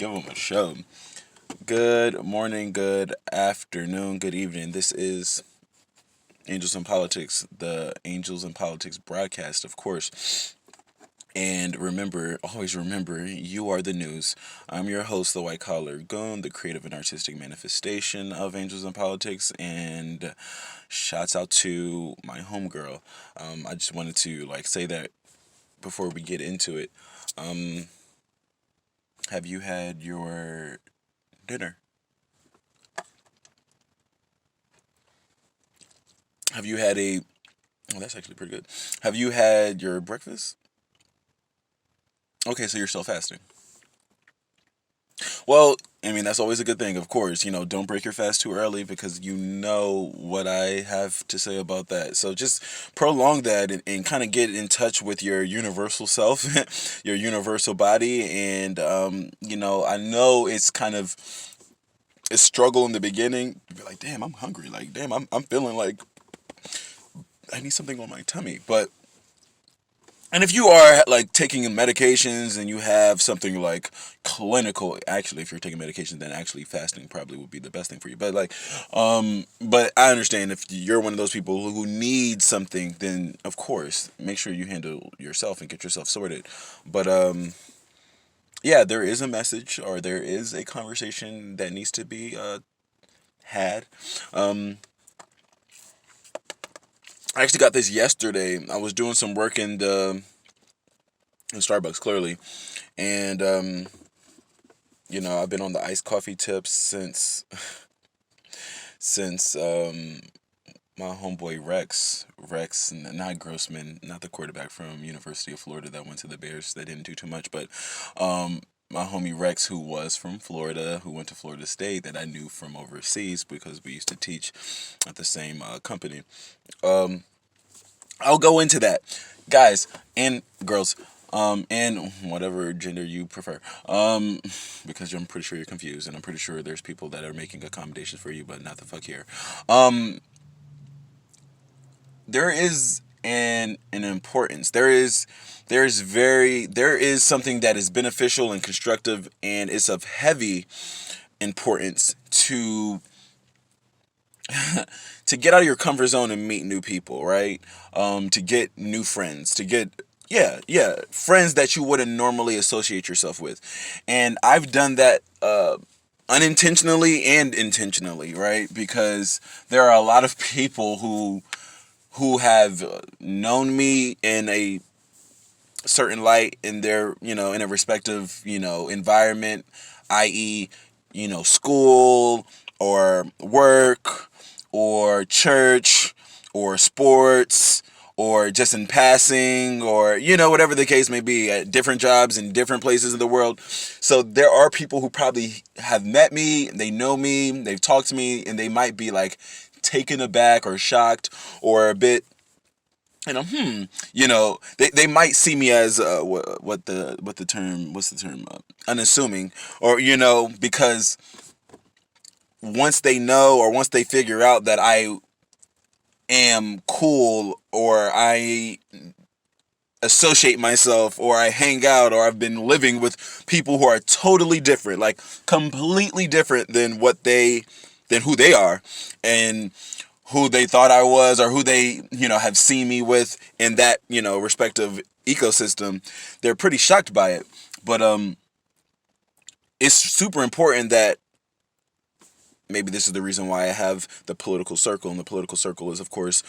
Give them a show. Good morning, good afternoon, good evening. This is Angels in Politics, the Angels in Politics broadcast, of course. And remember, always remember, you are the news. I'm your host, the White Collar Goon, the creative and artistic manifestation of Angels in Politics. And shouts out to my homegirl. I just wanted to say that before we get into it. Um, have you had your dinner? Have you had a? Oh, that's actually pretty good. Have you had your breakfast? Okay, so you're still fasting. Well, I mean that's always a good thing, of course. Don't break your fast too early because you know what I have to say about that. So just prolong that and kind of get in touch with your universal self, your universal body, and I know it's kind of a struggle in the beginning. To be like, damn, I'm hungry. Like, damn, I'm feeling like I need something on my tummy, but and if you are taking medications and you have something like clinical, actually, if you're taking medication, then actually fasting probably would be the best thing for you. But but I understand if you're one of those people who need something, then of course make sure you handle yourself and get yourself sorted. But yeah, there is a message or there is a conversation that needs to be had. Um, I actually got this yesterday. I was doing some work in Starbucks, clearly, and I've been on the iced coffee tips since my homeboy Rex, not Grossman, not the quarterback from University of Florida that went to the Bears. That didn't do too much, but my homie Rex, who was from Florida, who went to Florida State, that I knew from overseas because we used to teach at the same company. Um, I'll go into that, guys and girls, and whatever gender you prefer, because I'm pretty sure you're confused, and I'm pretty sure there's people that are making accommodations for you, but not the fuck here. Um, there is an importance. There is something that is beneficial and constructive, and it's of heavy importance to get out of your comfort zone and meet new people, right? To get new friends, to get yeah, friends that you wouldn't normally associate yourself with, and I've done that unintentionally and intentionally, right? Because there are a lot of people who have known me in a certain light in their in a respective environment, i.e., school or work or church or sports or just in passing or whatever the case may be at different jobs in different places in the world. So there are people who probably have met me, they know me, they've talked to me, and they might be like taken aback or shocked or a bit they might see me as what the term what's the term unassuming, or because once they know or once they figure out that I am cool or I associate myself or I hang out or I've been living with people who are totally different, like completely different than who they are and who they thought I was or who they, have seen me with in that, respective ecosystem, they're pretty shocked by it. But it's super important that maybe this is the reason why I have the political circle, and the political circle is, of course,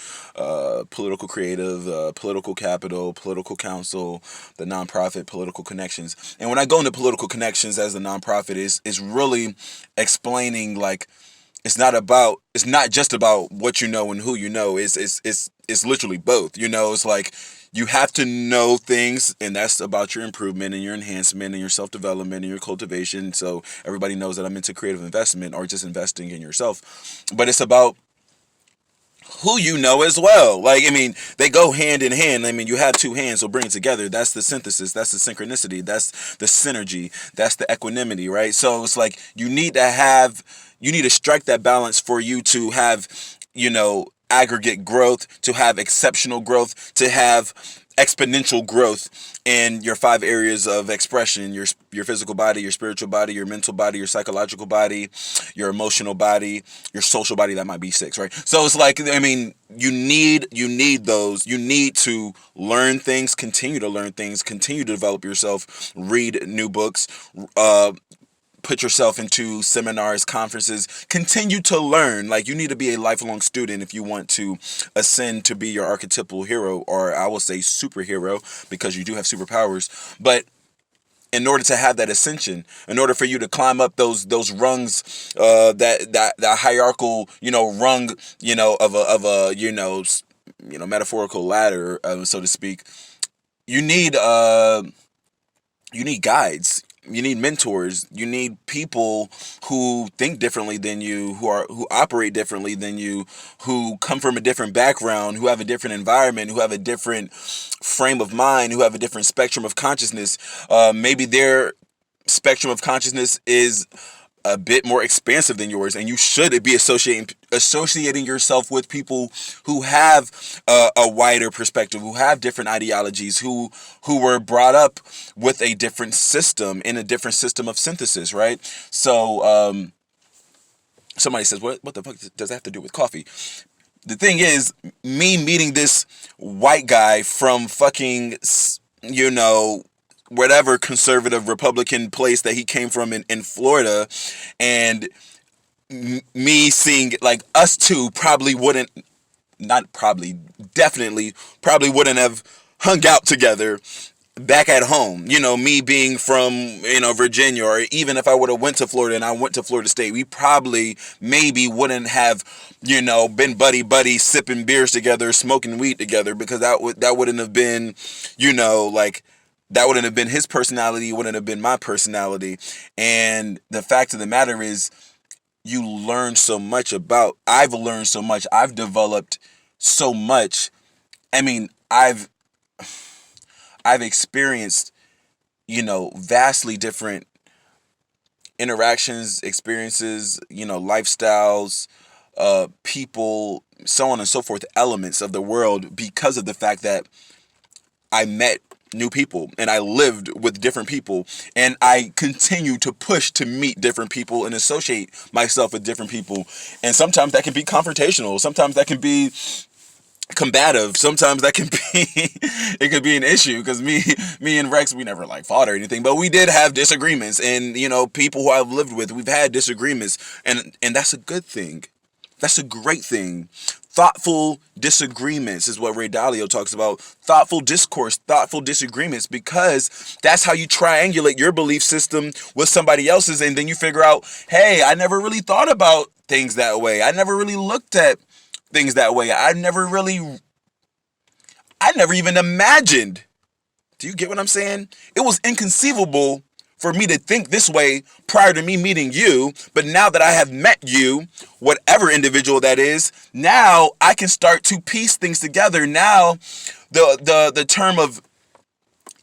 political creative, political capital, political council, the nonprofit, political connections. And when I go into political connections as a nonprofit, is really explaining it's not just about what you know and who you know. It's literally both. It's like you have to know things, and that's about your improvement and your enhancement and your self-development and your cultivation. So everybody knows that I'm into creative investment or just investing in yourself. But it's about who you know as well. Like, I mean, they go hand in hand. I mean, you have two hands, so bring it together. That's the synthesis. That's the synchronicity. That's the synergy. That's the equanimity, right? So it's like you need to strike that balance for you to have, aggregate growth, to have exceptional growth, to have exponential growth in your 5 areas of expression: your physical body, your spiritual body, your mental body, your psychological body, your emotional body, your social body. That might be 6, right? So it's like, I mean, you need those. You need to learn things, continue to learn things, continue to develop yourself, read new books, uh put yourself into seminars, conferences, continue to learn. Like, you need to be a lifelong student if you want to ascend to be your archetypal hero, or I will say superhero, because you do have superpowers. But in order to have that ascension, in order for you to climb up those rungs, that hierarchical, rung, of a metaphorical ladder, so to speak, you need guides, you need mentors, you need people who think differently than you, who operate differently than you, who come from a different background, who have a different environment, who have a different frame of mind, who have a different spectrum of consciousness. Maybe their spectrum of consciousness is a bit more expansive than yours, and you should be associating yourself with people who have a wider perspective, who have different ideologies, who were brought up with a different system, in a different system of synthesis, right? So somebody says, what the fuck does that have to do with coffee? The thing is, me meeting this white guy from fucking, whatever conservative Republican place that he came from in Florida, and me seeing, like, us two probably wouldn't, not probably, definitely, probably wouldn't have hung out together back at home. Me being from, Virginia, or even if I would have went to Florida and I went to Florida State, we probably maybe wouldn't have, been buddy sipping beers together, smoking weed together, because that wouldn't have been, like, that wouldn't have been his personality, wouldn't have been my personality. And the fact of the matter is, I've learned so much, I've developed so much. I mean, I've experienced, vastly different interactions, experiences, lifestyles, people, so on and so forth, elements of the world, because of the fact that I met new people and I lived with different people, and I continue to push to meet different people and associate myself with different people. And sometimes that can be confrontational, sometimes that can be combative, sometimes that can be it could be an issue, because me and Rex, we never like fought or anything, but we did have disagreements. And people who I've lived with, we've had disagreements, and that's a good thing. That's a great thing. Thoughtful disagreements is what Ray Dalio talks about. Thoughtful discourse, thoughtful disagreements, because that's how you triangulate your belief system with somebody else's, and then you figure out, hey, I never really thought about things that way. I never really looked at things that way. I never even imagined. Do you get what I'm saying? It was inconceivable for me to think this way prior to me meeting you, but now that I have met you, whatever individual that is, now I can start to piece things together. Now the term of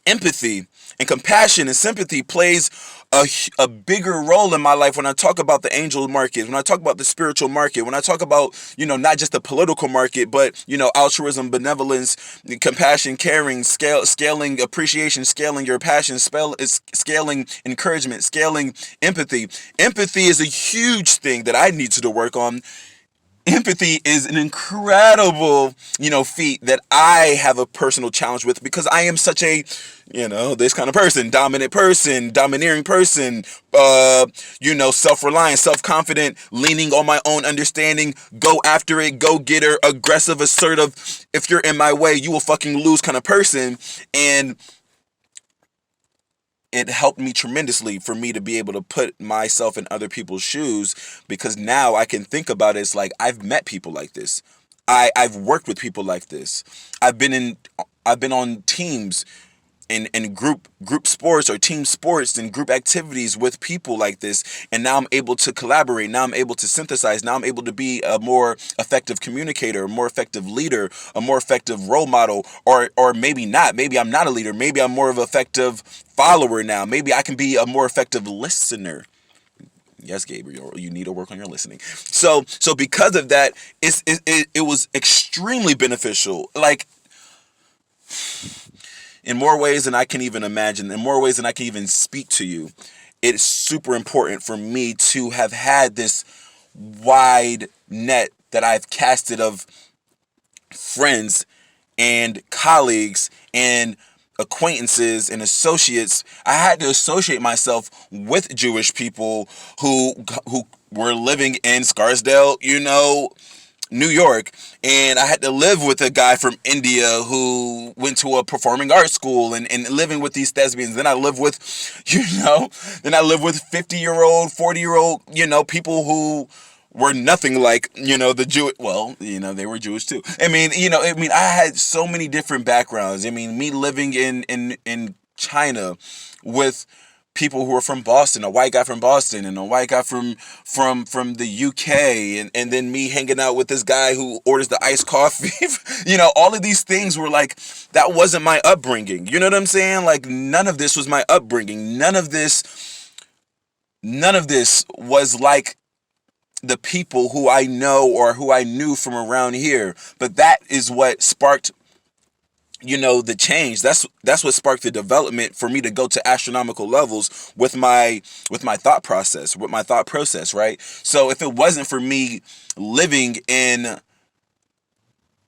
empathy and compassion and sympathy plays a bigger role in my life when I talk about the angel market, when I talk about the spiritual market, when I talk about, not just the political market, but, altruism, benevolence, compassion, caring, scaling appreciation, scaling your passion, scaling encouragement, scaling empathy. Empathy is a huge thing that I need to work on. Empathy is an incredible, feat that I have a personal challenge with, because I am such a, this kind of person, dominant person, domineering person, self-reliant, self-confident, leaning on my own understanding, go after it, go getter, aggressive, assertive. If you're in my way, you will fucking lose kind of person. And it helped me tremendously for me to be able to put myself in other people's shoes, because now I can think about it. It's like, I've met people like this. I've worked with people like this. I've been on teams, in group sports or team sports and group activities with people like this, and now I'm able to collaborate, now I'm able to synthesize, now I'm able to be a more effective communicator, a more effective leader, a more effective role model, or maybe not, maybe I'm not a leader, maybe I'm more of an effective follower now, maybe I can be a more effective listener. Yes, Gabriel, you need to work on your listening. So because of that, it was extremely beneficial. Like, in more ways than I can even imagine, in more ways than I can even speak to you, it's super important for me to have had this wide net that I've casted of friends and colleagues and acquaintances and associates. I had to associate myself with Jewish people who were living in Scarsdale, New York, and I had to live with a guy from India who went to a performing arts school and living with these thespians. Then I live with, then I live with 50-year-old, 40-year-old, people who were nothing like, the Jew. Well, they were Jewish too. I had so many different backgrounds. Me living in China with people who are from Boston, a white guy from Boston and a white guy from the UK, and then me hanging out with this guy who orders the iced coffee. All of these things were like, that wasn't my upbringing. You know what I'm saying? Like, none of this was my upbringing. None of this was like the people who I know or who I knew from around here. But that is what sparked the change. That's what sparked the development for me to go to astronomical levels with my thought process, right? So if it wasn't for me living in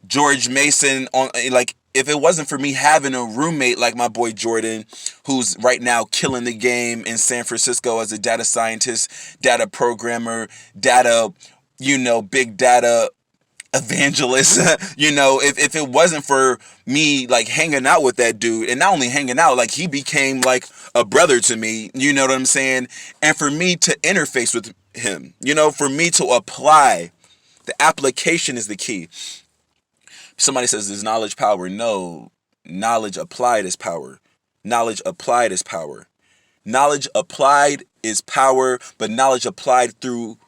George Mason, if it wasn't for me having a roommate like my boy Jordan, who's right now killing the game in San Francisco as a data scientist, data programmer, big data evangelist, if it wasn't for me like hanging out with that dude, and not only hanging out, like he became like a brother to me, you know what I'm saying? And for me to interface with him, for me to apply, the application is the key. Somebody says, "Is knowledge power?" No, knowledge applied is power. Knowledge applied is power. Knowledge applied is power, but knowledge applied through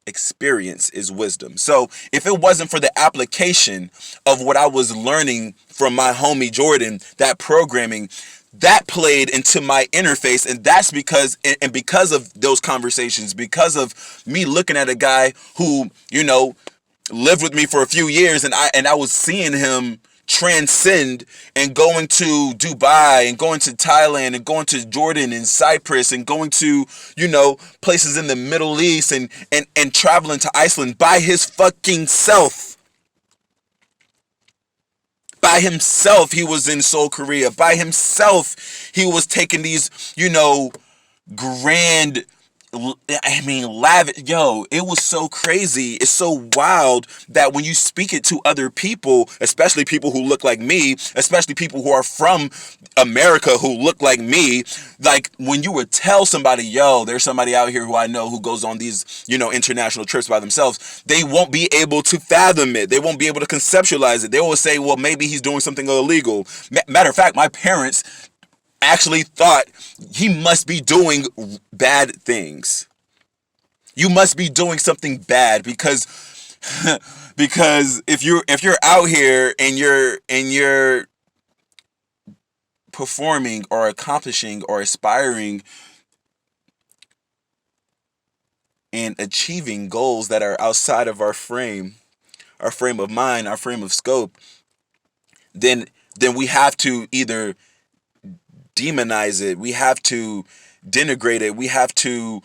experience is wisdom. So if it wasn't for the application of what I was learning from my homie Jordan, that programming, that played into my interface, and that's because of those conversations, because of me looking at a guy who, lived with me for a few years, and I was seeing him transcend and going to Dubai and going to Thailand and going to Jordan and Cyprus and going to, places in the Middle East and traveling to Iceland by his fucking self. By himself, he was in Seoul, Korea. By himself, he was taking these, grand, lavish. It was so crazy. It's so wild that when you speak it to other people, especially people who look like me, especially people who are from America who look like me, like when you would tell somebody, there's somebody out here who I know who goes on these, international trips by themselves, they won't be able to fathom it. They won't be able to conceptualize it. They will say, well, maybe he's doing something illegal. Matter of fact, my parents actually thought he must be doing bad things. You must be doing something bad because if you're out here and you're performing or accomplishing or aspiring and achieving goals that are outside of our frame of mind, our frame of scope, then we have to either demonize it, we have to denigrate it, we have to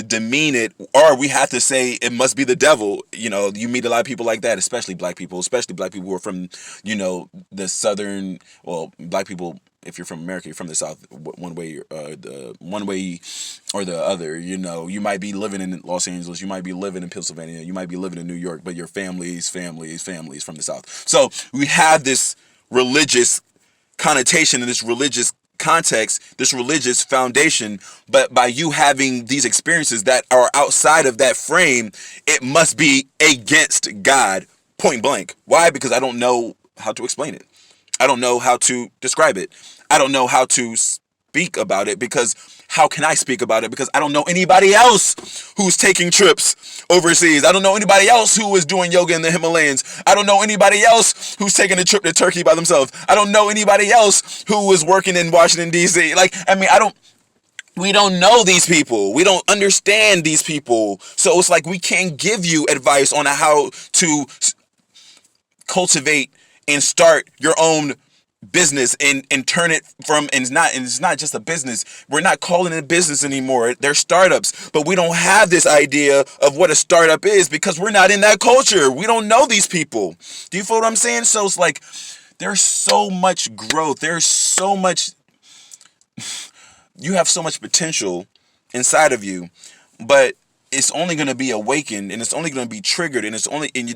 demean it, or we have to say it must be the devil. You meet a lot of people like that, especially black people who are from, the southern, well, black people, if you're from America, you're from the South, one way or the other. You might be living in Los Angeles, you might be living in Pennsylvania, you might be living in New York, but your family's from the South. So we have this religious connotation in this religious context, this religious foundation, but by you having these experiences that are outside of that frame, it must be against God, point blank. Why? Because I don't know how to explain it. I don't know how to describe it. I don't know how to speak about it, because how can I speak about it? Because I don't know anybody else who's taking trips overseas. I don't know anybody else who is doing yoga in the Himalayas. I don't know anybody else who's taking a trip to Turkey by themselves. I don't know anybody else who is working in Washington, D.C. We don't know these people. We don't understand these people. So it's like we can't give you advice on how to cultivate and start your own business and turn it from, and it's not just a business. We're not calling it a business anymore. They're startups, but we don't have this idea of what a startup is because we're not in that culture. We don't know these people. Do you feel what I'm saying? So it's like there's so much growth. There's so much, you have so much potential inside of you, but it's only going to be awakened, and it's only going to be triggered, and the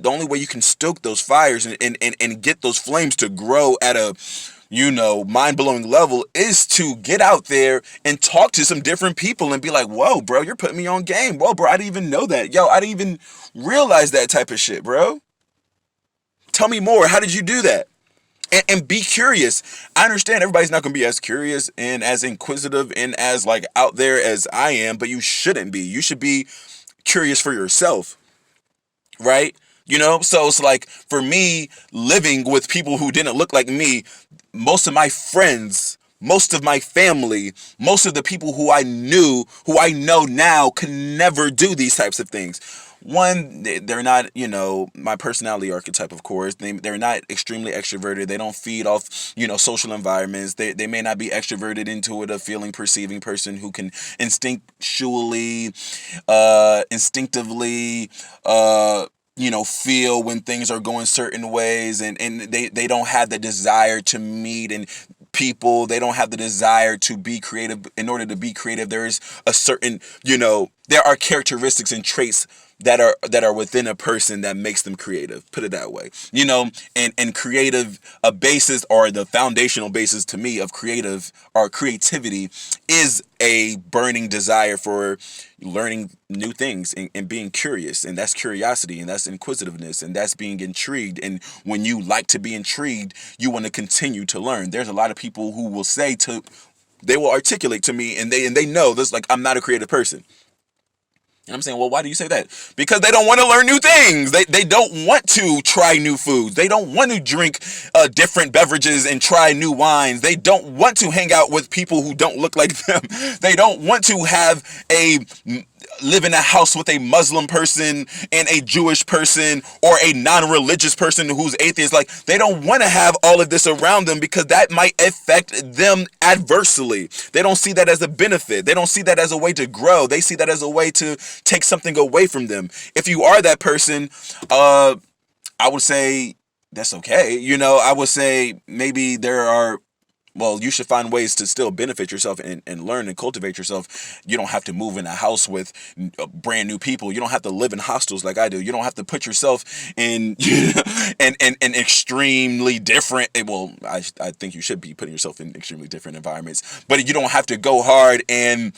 only way you can stoke those fires and get those flames to grow at a mind-blowing level is to get out there and talk to some different people and be like, whoa, bro, you're putting me on game. Whoa, bro, I didn't even know that. Yo, I didn't even realize that type of shit, bro. Tell me more. How did you do that? And be curious. I understand everybody's not going to be as curious and as inquisitive and as like out there as I am, but you shouldn't be. You should be curious for yourself, right? So it's like for me, living with people who didn't look like me, most of my friends, most of my family, most of the people who I knew, who I know now, can never do these types of things. One, they're not, my personality archetype, of course. They're not extremely extroverted. They don't feed off, social environments. They may not be extroverted, intuitive, feeling, perceiving person who can instinctively, feel when things are going certain ways, and they don't have the desire to meet and people. They don't have the desire to be creative. In order to be creative, there is a certain, there are characteristics and traits that are within a person that makes them creative. Put it that way. And creative, a basis, or the foundational basis to me of creative or creativity, is a burning desire for learning new things and being curious. And that's curiosity, and that's inquisitiveness, and that's being intrigued. And when you like to be intrigued, you want to continue to learn. There's a lot of people who will they will articulate to me, and they know this, like, I'm not a creative person. And I'm saying, well, why do you say that? Because they don't want to learn new things. They don't want to try new foods. They don't want to drink different beverages and try new wines. They don't want to hang out with people who don't look like them. They don't want to live in a house with a Muslim person and a Jewish person or a non-religious person who's atheist. Like, they don't want to have all of this around them because that might affect them adversely. They don't see that as a benefit. They don't see that as a way to grow. They see that as a way to take something away from them. If you are that person, I would say that's okay. I would say maybe you should find ways to still benefit yourself and learn and cultivate yourself. You don't have to move in a house with brand new people. You don't have to live in hostels like I do. You don't have to put yourself in and extremely different. Well, I think you should be putting yourself in extremely different environments, but you don't have to go hard and,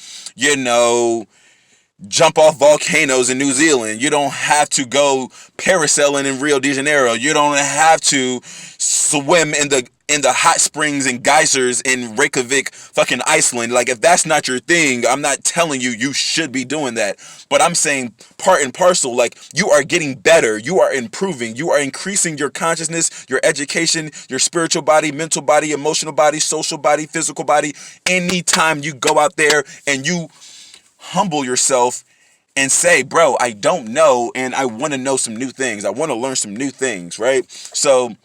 jump off volcanoes in New Zealand. You don't have to go parasailing in Rio de Janeiro. You don't have to swim in the hot springs and geysers in Reykjavik, fucking Iceland. Like, if that's not your thing, I'm not telling you should be doing that. But I'm saying part and parcel, like, you are getting better. You are improving. You are increasing your consciousness, your education, your spiritual body, mental body, emotional body, social body, physical body. Anytime you go out there and you humble yourself and say, bro, I don't know, and I want to know some new things. I want to learn some new things, right? So,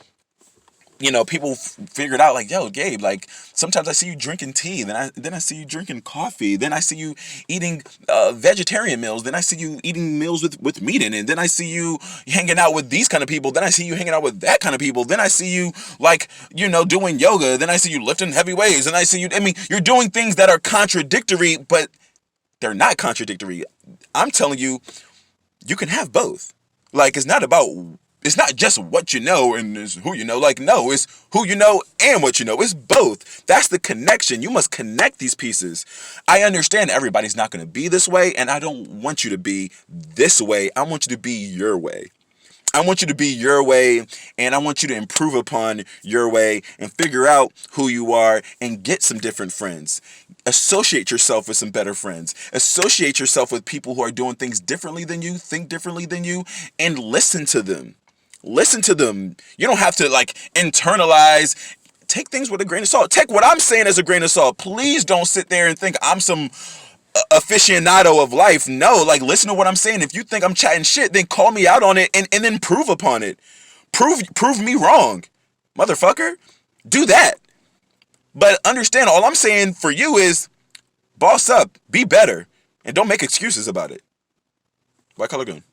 people figured out, like, yo, Gabe, like, sometimes I see you drinking tea, then I see you drinking coffee, then I see you eating vegetarian meals, then I see you eating meals with meat in it, then I see you hanging out with these kind of people, then I see you hanging out with that kind of people, then I see you, like, doing yoga, then I see you lifting heavy weights, and you're doing things that are contradictory, but they're not contradictory. I'm telling you, you can have both. Like, it's not just what you know and it's who you know. Like, no, it's who you know and what you know. It's both. That's the connection. You must connect these pieces. I understand everybody's not going to be this way, and I don't want you to be this way. I want you to be your way. I want you to be your way, and I want you to improve upon your way and figure out who you are and get some different friends. Associate yourself with some better friends. Associate yourself with people who are doing things differently than you, think differently than you, and listen to them. Listen to them. You don't have to, like, internalize. Take things with a grain of salt. Take what I'm saying as a grain of salt. Please don't sit there and think I'm some aficionado of life. No, like, listen to what I'm saying. If you think I'm chatting shit, then call me out on it and then prove upon it. Prove me wrong. motherfucker, do that. But understand, all I'm saying for you is boss up, be better, and don't make excuses about it. White Collar Goon.